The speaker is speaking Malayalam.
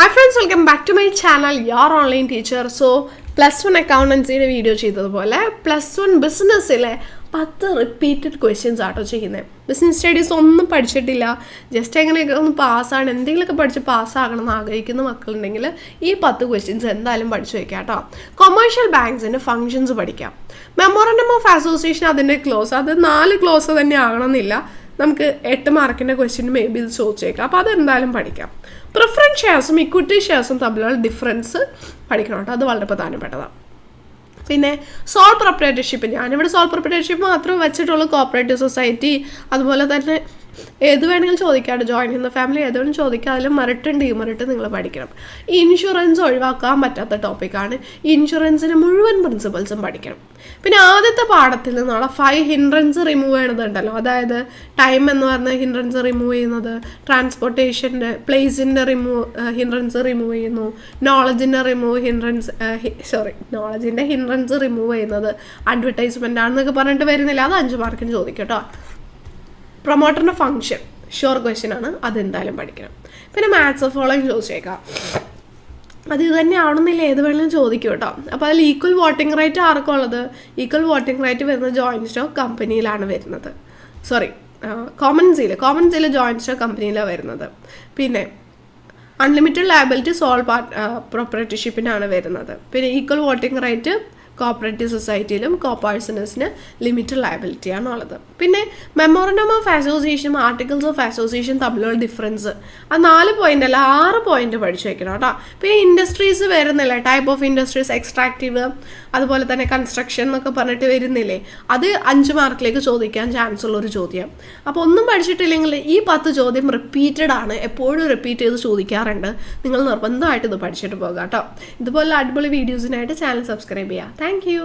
Hi friends, welcome back to my channel, your online teacher. So, +1 accountancy video ചെയ്തതുപോലെ +1 ബിസിനസ്സിലെ 10 റിപ്പീറ്റഡ് ക്വസ്റ്റ്യൻസ് ആട്ടോ ചെയ്യുന്നത്. ബിസിനസ് സ്റ്റഡീസ് ഒന്നും പഠിച്ചിട്ടില്ല, ജസ്റ്റ് എങ്ങനെയൊക്കെ ഒന്ന് പാസ്സാണ്, എന്തെങ്കിലുമൊക്കെ പഠിച്ച് പാസ്സാകണം എന്ന് ആഗ്രഹിക്കുന്ന മക്കളുണ്ടെങ്കിൽ ഈ 10 ക്വസ്റ്റ്യൻസ് എന്തായാലും പഠിച്ചു വയ്ക്കാം കേട്ടോ. കൊമേഴ്ഷ്യൽ ബാങ്ക്സിൻ്റെ ഫങ്ഷൻസ് പഠിക്കാം. മെമ്മോറണ്ടം ഓഫ് അസോസിയേഷൻ അതിൻ്റെ ക്ലോസ്, അത് 4 ക്ലോസ് തന്നെ ആകണമെന്നില്ല, നമുക്ക് 8 മാർക്കിൻ്റെ ക്വസ്റ്റ്യൻ മേ ബി ഇത് ചോദിച്ചേക്കാം. അപ്പോൾ അതെന്തായാലും പഠിക്കാം. പ്രിഫറൻസ് ഷെയർസും ഇക്വിറ്റി ഷെയർസും തമ്മിലുള്ള ഡിഫറൻസ് പഠിക്കണം കേട്ടോ, അത് വളരെ പ്രധാനപ്പെട്ടതാണ്. പിന്നെ സോൾ പ്രൊപ്രൈറ്റർഷിപ്പ്, ഞാനിവിടെ സോൾ പ്രൊപ്രൈറ്റർഷിപ്പ് മാത്രമേ വെച്ചിട്ടുള്ളൂ. കോപ്പറേറ്റീവ് സൊസൈറ്റി അതുപോലെ തന്നെ ഏത് വേണമെങ്കിലും ചോദിക്കാം, ജോയിൻ ചെയ്യുന്ന ഫാമിലി ഏത് വേണമെങ്കിലും ചോദിക്കാം. അതിൽ മെറിറ്റും ഡിമെറിറ്റും നിങ്ങൾ പഠിക്കണം. ഇൻഷുറൻസ് ഒഴിവാക്കാൻ പറ്റാത്ത ടോപ്പിക്കാണ്. ഇൻഷുറൻസിൻ്റെ മുഴുവൻ പ്രിൻസിപ്പൾസും പഠിക്കണം. പിന്നെ ആദ്യത്തെ പാഠത്തിൽ നിന്നുള്ള 5 ഹിൻഡ്രൻസ് റിമൂവ് ചെയ്യണതുണ്ടല്ലോ, അതായത് ടൈം എന്ന് പറഞ്ഞ ഹിൻഡ്രൻസ് റിമൂവ് ചെയ്യുന്നത്, ട്രാൻസ്പോർട്ടേഷൻ്റെ പ്ലേസിൻ്റെ ഹിൻഡ്രൻസ് റിമൂവ് ചെയ്യുന്നു, നോളജിൻ്റെ ഹിൻഡ്രൻസ് റിമൂവ് ചെയ്യുന്നത് അഡ്വർടൈസ്മെൻ്റ് ആണെന്നൊക്കെ പറഞ്ഞിട്ട് വരുന്നില്ല, അത് 5 മാർക്കിന് ചോദിക്കും കേട്ടോ. പ്രൊമോട്ടറിൻ്റെ ഫംഗ്ഷൻ ഷുവർ ക്വസ്റ്റ്യൻ ആണ്, അതെന്തായാലും പഠിക്കണം. പിന്നെ മാത്സ് ഫോളോയിങ് ചോദിച്ചേക്കാം, അത് ഇത് തന്നെ ആവണമെന്നില്ല, ഏത് വേണമെങ്കിലും ചോദിക്കും കേട്ടോ. അപ്പോൾ അതിൽ ഈക്വൽ വോട്ടിംഗ് റൈറ്റ് ആർക്കുള്ളത്? ഈക്വൽ വോട്ടിംഗ് റൈറ്റ് വരുന്നത് ജോയിൻറ്റ് സ്റ്റോക്ക് കമ്പനിയിലാണ് വരുന്നത്. കോമൺ സീൽ ജോയിൻറ്റ് സ്റ്റോക്ക് കമ്പനിയിലാണ് വരുന്നത്. പിന്നെ അൺലിമിറ്റഡ് ലയബിലിറ്റി സോൾ പ്രൊപ്രൈറ്റർഷിപ്പിനാണ് വരുന്നത്. പിന്നെ ഈക്വൽ വോട്ടിംഗ് റൈറ്റ് കോപ്പറേറ്റീവ് സൊസൈറ്റിയിലും കോപ്പേഴ്സണസിന് ലിമിറ്റഡ് ലയബിലിറ്റിയാണ് ഉള്ളത്. പിന്നെ മെമ്മോറണ്ടം ഓഫ് അസോസിയേഷനും ആർട്ടിക്കിൾസ് ഓഫ് അസോസിയേഷൻ തമ്മിലുള്ള ഡിഫറൻസ്, അത് 4 പോയിന്റ് അല്ല 6 പോയിന്റ് പഠിച്ചു വെക്കണം കേട്ടോ. പിന്നെ ഇൻഡസ്ട്രീസ് വരുന്നില്ല, ടൈപ്പ് ഓഫ് ഇൻഡസ്ട്രീസ്, എക്സ്ട്രാക്റ്റീവ് അതുപോലെ തന്നെ കൺസ്ട്രക്ഷൻ എന്നൊക്കെ പറഞ്ഞിട്ട് വരുന്നില്ലേ, അത് 5 മാർക്കിലേക്ക് ചോദിക്കാൻ ചാൻസ് ഉള്ളൊരു ചോദ്യം. അപ്പോൾ ഒന്നും പഠിച്ചിട്ടില്ലെങ്കിൽ ഈ 10 ചോദ്യം റിപ്പീറ്റഡ് ആണ്, എപ്പോഴും റിപ്പീറ്റ് ചെയ്ത് ചോദിക്കാറുണ്ട്. നിങ്ങൾ നിർബന്ധമായിട്ട് ഇത് പഠിച്ചിട്ട് പോകാം കേട്ടോ. ഇതുപോലെ അടിപൊളി വീഡിയോസിനായിട്ട് ചാനൽ സബ്സ്ക്രൈബ് ചെയ്യുക. Thank you.